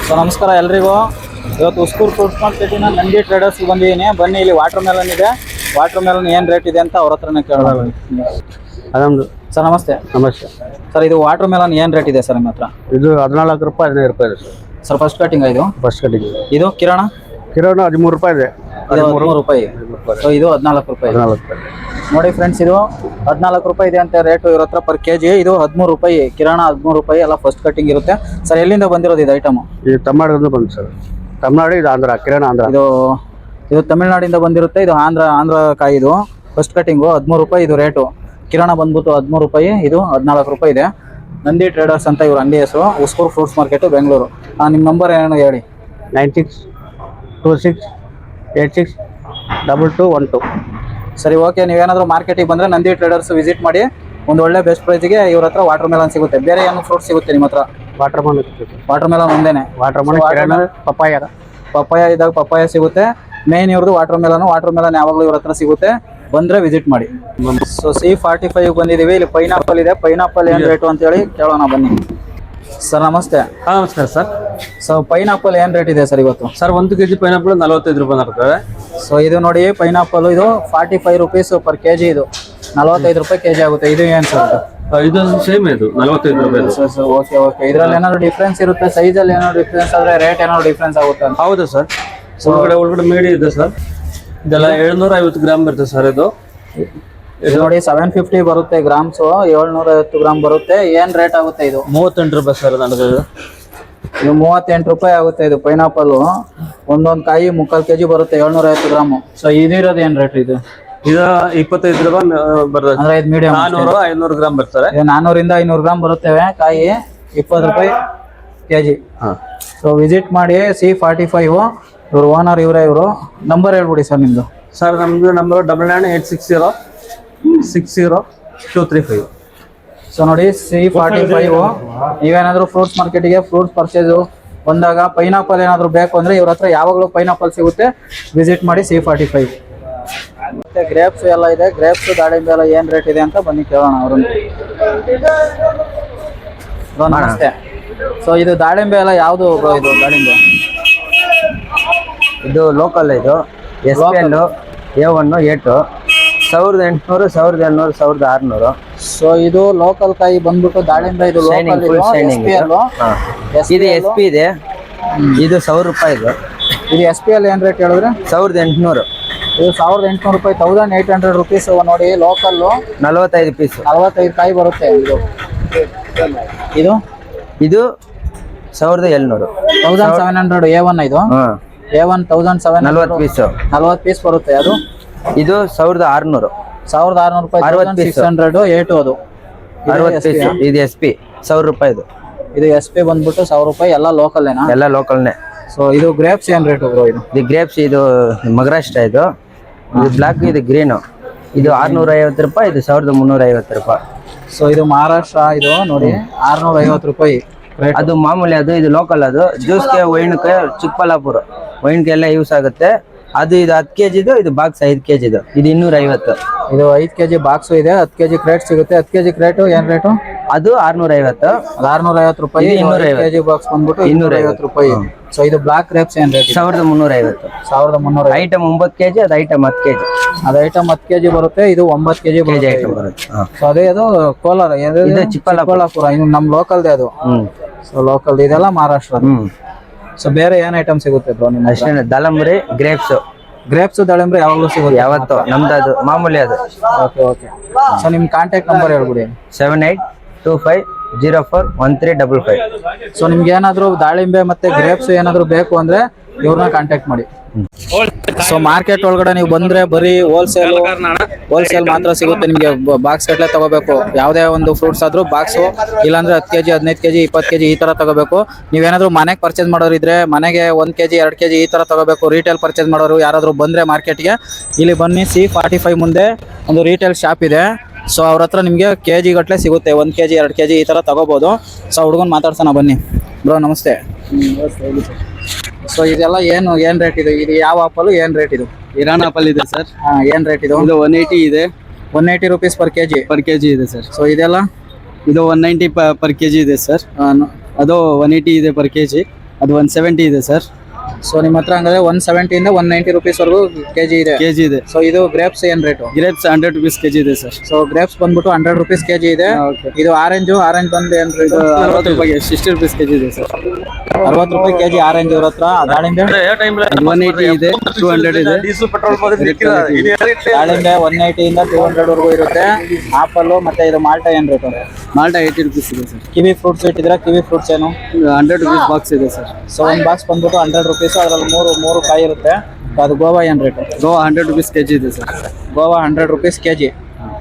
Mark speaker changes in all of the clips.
Speaker 1: So ನಮಸ್ಕಾರ ಎಲ್ರಿಗೂ. ಇವತ್ತು ಉಸ್ಕೂರು ಫ್ರೂಟ್ಸ್ ಮಾರ್ಕೆಟಿನ ನಂದಿ ಟ್ರೇಡರ್ಸ್ಗೆ ಬಂದಿದ್ದೀನಿ. ಬನ್ನಿ, ಇಲ್ಲಿ ವಾಟರ್ ಮೆಲನ್ ಇದೆ. ವಾಟರ್ ಮೆಲನ್ ಏನು ರೇಟ್ ಇದೆ ಅಂತ ಅವ್ರ ಹತ್ರನೇ ಕೇಳೋಣ.
Speaker 2: ಅದೊಂದು
Speaker 1: ಸರ್ ನಮಸ್ತೆ.
Speaker 2: ನಮಸ್ತೆ
Speaker 1: ಸರ್, ಇದು ವಾಟರ್ ಮೆಲನ್ ಏನು ರೇಟ್ ಇದೆ ಸರ್ ನಿಮ್ಮ ಹತ್ರ?
Speaker 2: ಇದು 14 ರೂಪಾಯಿ 15 ರೂಪಾಯಿ ಇದೆ ಸರ್.
Speaker 1: ಸರ್ ಫಸ್ಟ್ ಕಟಿಂಗ್ ಇದು
Speaker 2: ಫಸ್ಟ್ ಕಟಿಂಗ್.
Speaker 1: ಇದು ಕಿರಣ
Speaker 2: ಕಿಲೋ 13 ರೂಪಾಯಿ ಇದೆ.
Speaker 1: 13 ರೂಪಾಯಿ. ಸೊ ಇದು 14 ರೂಪಾಯಿ.
Speaker 2: 14 ರೂಪಾಯಿ
Speaker 1: ನೋಡಿ ಫ್ರೆಂಡ್ಸ್, ಇದು 14 ರೂಪಾಯಿ ಇದೆ ಅಂತ ರೇಟು ಇವ್ರ ಹತ್ರ ಪರ್ ಕೆಜಿ. ಇದು 13 ರೂಪಾಯಿ ಕಿರಣ, 13 ರೂಪಾಯಿ ಎಲ್ಲ ಫಸ್ಟ್ ಕಟಿಂಗ್ ಇರುತ್ತೆ. ಸರ್ ಎಲ್ಲಿಂದ ಬಂದಿರೋದು ಇದು ಐಟಮು?
Speaker 2: ಇದು ತಮಿಳ್ನಾಡಿಂದ ಬಂದು ಸರ್. ತಮಿಳ್ನಾಡು, ಇದು ಆಂಧ್ರ. ಕಿರಣ ಆಂಧ್ರ.
Speaker 1: ಇದು ತಮಿಳ್ನಾಡಿಂದ ಬಂದಿರುತ್ತೆ. ಇದು ಆಂಧ್ರ ಕಾಯಿ. ಇದು ಫಸ್ಟ್ ಕಟಿಂಗು 13 ರೂಪಾಯಿ ಇದು ರೇಟು. ಕಿರಣ ಬಂದ್ಬಿಟ್ಟು 13 ರೂಪಾಯಿ, ಇದು 14 ರೂಪಾಯಿ ಇದೆ. ನಂದಿ ಟ್ರೇಡರ್ಸ್ ಅಂತ ಇವ್ರ ಅಂಗಡಿ ಹೆಸರು. Huskur fruits market, Bengaluru. ನಿಮ್ಮ ನಂಬರ್ ಏನು ಹೇಳಿ?
Speaker 2: 9626862212.
Speaker 1: ಸರಿ, ಓಕೆ. ನೀವೇನಾದರೂ ಮಾರ್ಕೆಟಿಗೆ ಬಂದರೆ ನಂದಿ ಟ್ರೇಡರ್ಸ್ ವಿಸಿಟ್ ಮಾಡಿ. ಒಂದು ಒಳ್ಳೆ ಬೆಸ್ಟ್ ಪ್ರೈಸ್ಗೆ ಇವ್ರ ಹತ್ರ ವಾಟರ್ ಮೆಲನ್ ಸಿಗುತ್ತೆ. ಬೇರೆ ಏನು ಫ್ರೂಟ್ಸ್ ಸಿಗುತ್ತೆ ನಿಮ್ಮ ಹತ್ರ?
Speaker 2: Watermelon.
Speaker 1: ವಾಟರ್ ಮೆಲನ್ ಒಂದೇನೆ?
Speaker 2: ವಾಟರ್ ಮೆಲನ್,
Speaker 1: ಪಪ್ಪಾಯ ಇದ್ದಾಗ ಪಪ್ಪಾಯ ಸಿಗುತ್ತೆ. ಮೇನ್ ಇವ್ರದ್ದು ವಾಟರ್ ಮೆಲನ್. ವಾಟರ್ ಮೆಲನ್ ಯಾವಾಗಲೂ ಇವ್ರ ಹತ್ರ ಸಿಗುತ್ತೆ, ಬಂದರೆ ವಿಸಿಟ್ ಮಾಡಿ. ಸೊ C45 ಬಂದಿದ್ದೀವಿ. ಇಲ್ಲಿ ಪೈನಾಪಲ್ ಇದೆ. ಪೈನಾಪಲ್ ಏನು ರೇಟು ಅಂತ ಹೇಳಿ ಕೇಳೋಣ ಬನ್ನಿ. ಸರ್ ನಮಸ್ತೆ.
Speaker 3: ನಮಸ್ಕಾರ ಸರ್.
Speaker 1: ಸೊ ಪೈನಾಪಲ್ ಏನು ರೇಟ್ ಇದೆ ಸರ್ ಇವತ್ತು?
Speaker 3: ಸರ್ 1 kg ಪೈನಾಪಲ್ 45 ರೂಪಾಯಿ ಬರ್ತದೆ.
Speaker 1: ಸೊ ಇದು ನೋಡಿ, ಪೈನಾಪಲ್ ಇದು 45 ರುಪೀಸ್ ಪರ್ ಕೆಜಿ. ಇದು 45 ರೂಪಾಯಿ ಕೆಜಿ ಆಗುತ್ತೆ. ಇದು ಏನು ಸರ್?
Speaker 3: ಇದು ಸೇಮ್, ಇದು 45 ರೂಪಾಯಿ.
Speaker 1: Sir okay. ಇದರಲ್ಲಿ ಏನಾದ್ರು ಡಿಫ್ರೆನ್ಸ್ ಇರುತ್ತೆ? ಸೈಜಲ್ಲಿ ಏನಾದ್ರು ಡಿಫ್ರೆನ್ಸ್ ಆದರೆ ರೇಟ್ ಏನಾದ್ರು ಡಿಫ್ರೆನ್ಸ್ ಆಗುತ್ತೆ ಅಂತ?
Speaker 3: ಹೌದು ಸರ್. ಒಳಗಡೆ ಮೀಡಿ ಇದೆ ಸರ್. ಇದೆಲ್ಲ 750 ಗ್ರಾಮ್ ಬರ್ತದೆ ಸರ್. ಇದು
Speaker 1: ನೋಡಿ 750 ಬರುತ್ತೆ ಗ್ರಾಮ್ಸು. 750 ಗ್ರಾಮ್ ಬರುತ್ತೆ. ಏನು ರೇಟ್ ಆಗುತ್ತೆ ಇದು?
Speaker 3: 38 ರೂಪಾಯಿ ಸರ್. ನನಗೆ
Speaker 1: ಇದು 38 ರೂಪಾಯಿ ಆಗುತ್ತೆ. ಇದು ಪೈನಾಪಲ್ ಒಂದೊಂದು ಕಾಯಿ 3/4 kg ಬರುತ್ತೆ. 750 ಗ್ರಾಮು. ಸೊ ಇದಿರೋದು ಏನು ರೇಟ್ ಇದು?
Speaker 3: ಇದು 25 ರೂಪಾಯಿ ಬರ್ತದೆ.
Speaker 1: ಅಂದ್ರೆ ಇದು ಮೀಡಿಯಂ
Speaker 3: 400-500 ಗ್ರಾಮ್ ಬರ್ತಾರೆ.
Speaker 1: 400 - 500 ಗ್ರಾಮ್ ಬರುತ್ತವೆ ಕಾಯಿ. 20 ರೂಪಾಯಿ ಕೆಜಿ. ಸೊ ವಿಸಿಟ್ ಮಾಡಿ. C45 ಇವರು ಓನರ್ ಇವರು. ನಂಬರ್ ಹೇಳ್ಬಿಡಿ ಸರ್ ನಿಮ್ಮದು.
Speaker 3: ಸರ್ ನಮ್ದು ನಂಬರ್ 9986060235.
Speaker 1: ಸೊ ನೋಡಿ, C45. ನೀವೇನಾದರೂ ಫ್ರೂಟ್ಸ್ ಮಾರ್ಕೆಟಿಗೆ ಫ್ರೂಟ್ಸ್ ಪರ್ಚೇಸು ಬಂದಾಗ ಪೈನಾಪಲ್ ಏನಾದರೂ ಬೇಕು ಅಂದರೆ ಇವ್ರ ಹತ್ರ ಯಾವಾಗಲೂ ಪೈನಾಪಲ್ ಸಿಗುತ್ತೆ. ವಿಸಿಟ್ ಮಾಡಿ C45. ಮತ್ತೆ ಗ್ರೇಪ್ಸ್ ಎಲ್ಲ ಇದೆ. ಗ್ರೇಪ್ಸ್, ದಾಳಿಂಬೆ ಎಲ್ಲ ಏನು ರೇಟ್ ಇದೆ ಅಂತ ಬನ್ನಿ ಕೇಳೋಣ ಅವ್ರನ್ನ. ನಮಸ್ತೆ. ಸೊ ಇದು ದಾಳಿಂಬೆ ಎಲ್ಲ ಯಾವುದು ಬ್ರೋ? ಇದು ದಾಳಿಂಬೆ
Speaker 4: ಇದು ಲೋಕಲ್. ಇದು SPL A1 A2 1800 1800 1600.
Speaker 1: ಸೊ ಇದು ಲೋಕಲ್ ಕಾಯಿ ಬಂದ್ಬಿಟ್ಟು ದಾಳಿಂಬೆ. ಇದು ಲೋಕಲ್.
Speaker 4: ಇದು SP ಇದೆ. ಇದು 1000 ರೂಪಾಯಿ.
Speaker 1: ಇದು SPL ಏನು ರೇಟ್ ಹೇಳಿದ್ರೆ?
Speaker 4: 1800.
Speaker 1: ಇದು 1800 ರೂಪಾಯಿ. 1800 ರುಪೀಸ್ ನೋಡಿ. Local
Speaker 4: 45 piece.
Speaker 1: 45 ಕಾಯಿ ಬರುತ್ತೆ. ಇದು
Speaker 4: ಇದು 1700.
Speaker 1: 1700 A1. ಇದು A1 1700.
Speaker 4: 40 ಪೀಸ್.
Speaker 1: 40 ಪೀಸ್ ಬರುತ್ತೆ. ಅದು
Speaker 4: ಇದು 1600.
Speaker 1: 1600 ರೂಪಾಯಿ. 600 A2. ಅದು
Speaker 4: 60 ಪೀಸ್. ಇದು SP 1000 ರೂಪಾಯಿ.
Speaker 1: ಇದು SP ಬಂದ್ಬಿಟ್ಟು 1000 ರೂಪಾಯಿ. ಎಲ್ಲ ಲೋಕಲ್ ಏನಾ?
Speaker 4: ಎಲ್ಲ ಲೋಕಲ್ನೇ.
Speaker 1: ಸೊ ಇದು ಗ್ರೇಪ್ಸ್ ಏನು ರೇಟ್ ಬ್ರೋ? ಇದು
Speaker 4: ಗ್ರೇಪ್ಸ್ ಇದು ಮಹಾರಾಷ್ಟ್ರ. ಇದು ಬ್ಲಾಕ್, ಇದು ಗ್ರೀನು. ಇದು 650 ರೂಪಾಯಿ. ಇದು 1350 ರೂಪಾಯಿ.
Speaker 1: ಸೊ ಇದು ಮಹಾರಾಷ್ಟ್ರ. ಇದು ನೋಡಿ 650 ರೂಪಾಯಿ.
Speaker 4: ಅದು ಮಾಮೂಲಿ. ಅದು ಇದು ಲೋಕಲ್. ಅದು ಜ್ಯೂಸ್ಗೆ, ವೈನ್ಗೆ, ಚಿಕ್ಕಬಳ್ಳಾಪುರ ವೈನ್ಗೆ ಎಲ್ಲ ಯೂಸ್ ಆಗುತ್ತೆ. ಅದು ಇದು 10 kg. ಇದು ಬಾಕ್ಸ್ 5 kg. ಇದು 250.
Speaker 1: ಇದು 5 kg ಬಾಕ್ಸು ಇದೆ. 10 kg ಕ್ರೇಟ್ ಸಿಗುತ್ತೆ. 10 kg ಕ್ರೇಟು ಏನು ರೇಟು?
Speaker 4: ಅದು 650.
Speaker 1: 650 ರೂಪಾಯಿ. 250 kg ಬಾಕ್ಸ್ ಬಂದ್ಬಿಟ್ಟು 250 ರೂಪಾಯಿ. ಸೊ ಇದು ಬ್ಲಾಕ್ ಗ್ರೇಪ್ಸ್ ಏನು ರೇಟ್?
Speaker 4: 1350.
Speaker 1: 1300.
Speaker 4: Item 9 kg. ಅದು ಐಟಮ್ 10 kg.
Speaker 1: ಅದು ಐಟಮ್ 10 kg ಬರುತ್ತೆ. ಇದು 9 kg
Speaker 4: ಐಟಮ್ ಬರುತ್ತೆ.
Speaker 1: ಸೊ ಅದೇ ಅದು ಕೋಲಾರ. ಇದು ಚಿಕ್ಕಬಳ್ಳಾಪುರ. ಇನ್ನು ನಮ್ಮ ಲೋಕಲ್ದೇ ಅದು. So local. ಇದೆಲ್ಲ ಮಹಾರಾಷ್ಟ್ರ. ಸೊ ಬೇರೆ ಏನ್ ಐಟಮ್ ಸಿಗುತ್ತೆ ಬ್ರೋ ನಿಮ್ಮ?
Speaker 4: ಅಷ್ಟೇ. ದಾಳಂಬರಿ, ಗ್ರೇಪ್ಸ್
Speaker 1: ದಾಳಿಂಬೆ ಯಾವಾಗಲೂ ಸಿಗುತ್ತೆ?
Speaker 4: ಯಾವತ್ತು ನಮ್ದು. ಅದು ಮಾಮೂಲಿ. ಅದು
Speaker 1: ಓಕೆ. ಸೊ ನಿಮ್ಮ ಕಾಂಟ್ಯಾಕ್ಟ್ ನಂಬರ್ ಹೇಳ್ಬಿಡಿ.
Speaker 4: 7825041355.
Speaker 1: ಸೊ ನಿಮ್ಗೆ ಏನಾದ್ರು ದಾಳಿಂಬೆ ಮತ್ತೆ ಗ್ರೇಪ್ಸ್ ಏನಾದ್ರು ಬೇಕು ಅಂದ್ರೆ ಇವ್ರನ್ನ ಕಾಂಟ್ಯಾಕ್ಟ್ ಮಾಡಿ. ಸೊ ಮಾರ್ಕೆಟ್ ಒಳಗಡೆ ನೀವು ಬಂದ್ರೆ ಬರೀ ಹೋಲ್ಸೇಲ್ ಮಾತ್ರ ಸಿಗುತ್ತೆ ನಿಮಗೆ. ಬಾಕ್ಸ್ ಗಟ್ಟಲೆ ತಗೋಬೇಕು. ಯಾವುದೇ ಒಂದು ಫ್ರೂಟ್ಸ್ ಆದ್ರೂ ಬಾಕ್ಸು, ಇಲ್ಲಾಂದ್ರೆ 10 kg 15 kg 20 kg ಈ ತರ ತಗೋಬೇಕು. ನೀವೇನಾದ್ರೂ ಮನೆಗೆ ಪರ್ಚೇಸ್ ಮಾಡೋರು ಇದ್ರೆ ಮನೆಗೆ 1 kg 2 kg ಈ ತರ ತಗೋಬೇಕು. ರೀಟೇಲ್ ಪರ್ಚೇಸ್ ಮಾಡೋರು ಯಾರಾದ್ರೂ ಬಂದ್ರೆ ಮಾರ್ಕೆಟ್ಗೆ ಇಲ್ಲಿ ಬನ್ನಿ. C45 ಮುಂದೆ ಒಂದು ರೀಟೇಲ್ ಶಾಪ್ ಇದೆ. ಸೊ ಅವ್ರ ಹತ್ರ ನಿಮಗೆ kg ಗಟ್ಟಲೆ ಸಿಗುತ್ತೆ. 1 kg 2 kg ಈ ತರ ತಗೋಬಹುದು. ಸೊ ಹುಡುಗನ್ ಮಾತಾಡ್ಸೋಣ ಬನ್ನಿ. ಬ್ರೋ ನಮಸ್ತೆ. ಸೊ ಇದೆಲ್ಲ ಏನು ರೇಟ್ ಇದು? ಇದು ಯಾವ ಆಪಲ್ ಏನು ರೇಟ್ ಇದು?
Speaker 3: ಇರಾನ್ ಆಪಲ್ ಇದೆ ಸರ್.
Speaker 1: ಏನು ರೇಟ್ ಇದು?
Speaker 3: ಇದು 180 ಇದೆ.
Speaker 1: 180 rupees per kg
Speaker 3: ಇದೆ ಸರ್.
Speaker 1: ಸೊ ಇದೆಲ್ಲ
Speaker 3: ಇದು 190 per kg ಇದೆ ಸರ್.
Speaker 1: ಅದು 180 ಇದೆ per kg. ಅದು 170 ಇದೆ ಸರ್. ಸೊ ನಿಮ್ಮ ಹತ್ರ ಹಂಗಾದ್ರೆ 170 ಇಂದ 190 rupees ವರೆಗೂ ಕೆಜಿ ಇದೆ.
Speaker 2: ಇದೆ.
Speaker 1: ಸೊ ಇದು ಗ್ರೇಪ್ಸ್ ಏನ್ ರೇಟು?
Speaker 2: ಗ್ರೇಪ್ಸ್ 100 rupees kg ಇದೆ ಸರ್.
Speaker 1: ಸೊ ಗ್ರೇಪ್ಸ್ ಬಂದ್ಬಿಟ್ಟು 100 rupees kg ಇದೆ. ಇದು ಆರೆಂಜ್ ಬಂದು ಏನ್ ರೇಟ್?
Speaker 2: 60 ರೂಪಾಯಿಗೆ 60 rupees kg ಇದೆ ಸರ್.
Speaker 1: 60 ರೂಪಾಯಿ ಕೆಜಿ ಆರೆಂಜ್ ಇವ್ರ ಹತ್ರ. ದಾಳಿಂಬೆ
Speaker 2: 180 ಇದೆ, 200 ಇದೆ.
Speaker 1: ದಾಳಿಂಬೆ 180 ಇಂದ 200 ವರೆಗೂ ಇರುತ್ತೆ. ಆಪಲ್ ಮತ್ತೆ ಇದು ಮಾಲ್ಟಾ ಏನ್ ರೇಟು?
Speaker 2: ಮಾಲ್ಟಾ 80 rupees ಇದೆ ಸರ್.
Speaker 1: ಕಿವಿ ಫ್ರೂಟ್ಸ್ ಇಟ್ಟಿದ್ರೆ ಕಿವಿ ಫ್ರೂಟ್ಸ್ ಏನು?
Speaker 2: 100 rupees ಬಾಕ್ಸ್ ಇದೆ ಸರ್.
Speaker 1: ಸೊ ಒಂದು ಬಾಕ್ಸ್ ಬಂದ್ಬಿಟ್ಟು 100 rupees. ಅದ್ರಲ್ಲಿ ಮೂರು ಕಾಯಿ ಇರುತ್ತೆ. ಅದು ಗೋವಾ ಏನ್ ರೇಟು?
Speaker 2: ಗೋವಾ 100 rupees kg ಇದೆ sir.
Speaker 1: Goa 100 rupees kg.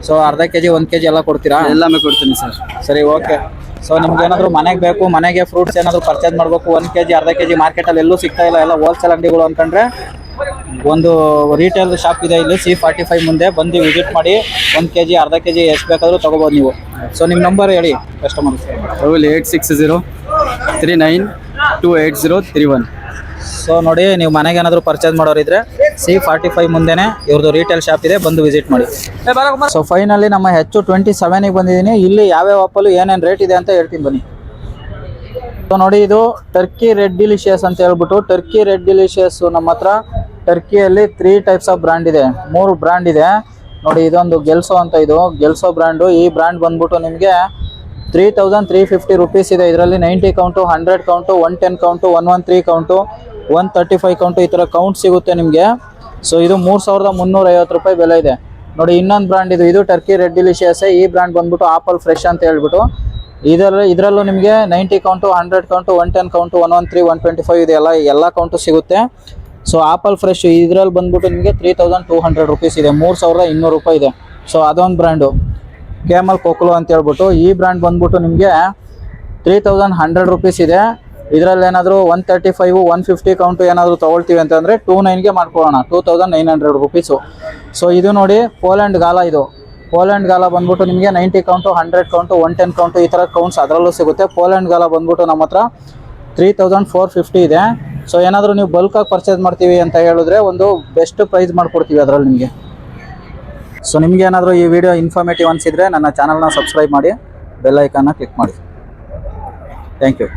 Speaker 1: So ಅರ್ಧ ಕೆಜಿ 1 kg ಎಲ್ಲ ಕೊಡ್ತೀರಾ?
Speaker 2: ಎಲ್ಲಾமே ಕೊಡ್ತೀನಿ ಸರ್.
Speaker 1: ಸರಿ, ಓಕೆ. ಸೊ ನಿಮ್ಗೆ ಏನಾದ್ರು ಮನೆಗೆ ಬೇಕು, ಮನೆಗೆ ಫ್ರೂಟ್ಸ್ ಏನಾದ್ರು ಪರ್ಚೇಸ್ ಮಾಡಬೇಕು, 1 kg ಅರ್ಧ ಕೆಜಿ ಮಾರ್ಕೆಟಲ್ಲಿ ಎಲ್ಲೂ ಸಿಗ್ತಾ ಇಲ್ಲ, ಎಲ್ಲ ಹೋಲ್ಸೇಲ್ ಅಂಗಡಿಗಳು ಅನ್ಕೊಂಡ್ರೆ ಒಂದು ರಿಟೇಲ್ ಶಾಪ್ ಇದೆ ಇಲ್ಲಿ C45 ಮುಂದೆ. ಬಂದು ವಿಸಿಟ್ ಮಾಡಿ. 1 kg ಅರ್ಧ ಕೆಜಿ ಎಷ್ಟು ಬೇಕಾದರೂ ತಗೋಬೋದು ನೀವು. ಸೊ ನಿಮ್ಮ ನಂಬರ್ ಹೇಳಿ ಕಸ್ಟಮರ್ಸ್.
Speaker 2: 8603928031.
Speaker 1: ಸೊ ನೋಡಿ, ನೀವು ಮನೆಗೆ ಏನಾದರೂ ಪರ್ಚೇಸ್ ಮಾಡೋರಿದ್ರೆ C45 ಮುಂದೆನೆ ಇವ್ರದ್ದು ರಿಟೇಲ್ ಶಾಪ್ ಇದೆ, ಬಂದು ವಿಸಿಟ್ ಮಾಡಿ. ಸೊ ಫೈನಲಿ ನಮ್ಮ H27ಗೆ ಬಂದಿದ್ದೀನಿ. ಇಲ್ಲಿ ಯಾವ್ಯಾವ ಆಪಲ್ ಏನೇನು ರೇಟ್ ಇದೆ ಅಂತ ಹೇಳ್ತೀನಿ ಬನ್ನಿ. ಸೊ ನೋಡಿ, ಇದು ಟರ್ಕಿ ರೆಡ್ ಡಿಲಿಷಿಯಸ್ ಅಂತ ಹೇಳ್ಬಿಟ್ಟು. ಟರ್ಕಿ ರೆಡ್ ಡಿಲಿಷಿಯಸ್ ನಮ್ಮ ಹತ್ರ ಟರ್ಕಿಯಲ್ಲಿ 3 ಟೈಪ್ಸ್ ಆಫ್ ಬ್ರ್ಯಾಂಡ್ ಇದೆ, 3 ಬ್ರ್ಯಾಂಡ್ ಇದೆ ನೋಡಿ. ಇದೊಂದು ಗೆಲ್ಸೋ ಅಂತ, ಇದು ಗೆಲ್ಸೋ ಬ್ರ್ಯಾಂಡು. ಈ ಬ್ರ್ಯಾಂಡ್ ಬಂದ್ಬಿಟ್ಟು ನಿಮಗೆ 3350 rupees ಇದೆ. ಇದರಲ್ಲಿ 90 count, 100 count, 110 count, 113 count, 135 count, ಈ ಥರ ಕೌಂಟ್ ಸಿಗುತ್ತೆ ನಿಮಗೆ. ಸೊ ಇದು 3350 ರೂಪಾಯಿ ಬೆಲೆ ಇದೆ ನೋಡಿ. ಇನ್ನೊಂದು ಬ್ರ್ಯಾಂಡ್ ಇದು ಟರ್ಕಿ ರೆಡ್ ಡಿಲಿಷಿಯಸ್. ಈ ಬ್ರ್ಯಾಂಡ್ ಬಂದ್ಬಿಟ್ಟು ಆಪಲ್ ಫ್ರೆಶ್ ಅಂತ ಹೇಳ್ಬಿಟ್ಟು. ಇದರಲ್ಲೂ ನಿಮಗೆ 90 ಕೌಂಟು, 100 ಕೌಂಟು, 110 ಕೌಂಟು, 113, 125 ಇದೆ, ಎಲ್ಲ ಕೌಂಟು ಸಿಗುತ್ತೆ. ಸೊ ಆಪಲ್ ಫ್ರೆಶ್ ಇದರಲ್ಲಿ ಬಂದ್ಬಿಟ್ಟು ನಿಮಗೆ 3200 rupees ಇದೆ, 3200 ರೂಪಾಯಿ ಇದೆ. ಸೊ ಅದೊಂದು ಬ್ರ್ಯಾಂಡು ಕೇಮಲ್ ಕೋಕ್ಲೋ ಅಂತ ಹೇಳ್ಬಿಟ್ಟು. ಈ ಬ್ರ್ಯಾಂಡ್ ಬಂದ್ಬಿಟ್ಟು ನಿಮಗೆ 3100 rupees ಇದೆ. ಇದರಲ್ಲಿ ಏನಾದರೂ 135, 150 ಕೌಂಟು ಏನಾದರೂ ತೊಗೊಳ್ತೀವಿ ಅಂತಂದರೆ 29ಗೆ ಮಾಡ್ಕೊಳ್ಳೋಣ, 2900 rupees. ಸೊ ಇದು ನೋಡಿ ಪೋಲೆಂಡ್ ಗಾಲ. ಇದು ಪೋಲೆಂಡ್ ಗಾಲ ಬಂದ್ಬಿಟ್ಟು ನಿಮಗೆ 90 ಕೌಂಟು, 100 ಕೌಂಟು, 110 ಕೌಂಟು, ಈ ಥರ ಕೌಂಟ್ಸ್ ಅದರಲ್ಲೂ ಸಿಗುತ್ತೆ. ಪೋಲೆಂಡ್ ಗಾಲ ಬಂದ್ಬಿಟ್ಟು ನಮ್ಮ ಹತ್ರ 3450 ಇದೆ. ಸೊ ಏನಾದರೂ ನೀವು ಬಲ್ಕಾಗಿ ಪರ್ಚೇಸ್ ಮಾಡ್ತೀವಿ ಅಂತ ಹೇಳಿದ್ರೆ ಒಂದು ಬೆಸ್ಟ್ ಪ್ರೈಸ್ ಮಾಡಿಕೊಡ್ತೀವಿ ಅದರಲ್ಲಿ ನಿಮಗೆ. ಸೊ ನಿಮ್ಗೆ ಏನಾದರೂ ಈ ವಿಡಿಯೋ ಇನ್ಫಾರ್ಮೇಟಿವ್ ಅನಿಸಿದರೆ ನನ್ನ ಚಾನಲ್ನ ಸಬ್ಸ್ಕ್ರೈಬ್ ಮಾಡಿ, ಬೆಲ್ ಐಕಾನ್ನ ಕ್ಲಿಕ್ ಮಾಡಿ. Thank you.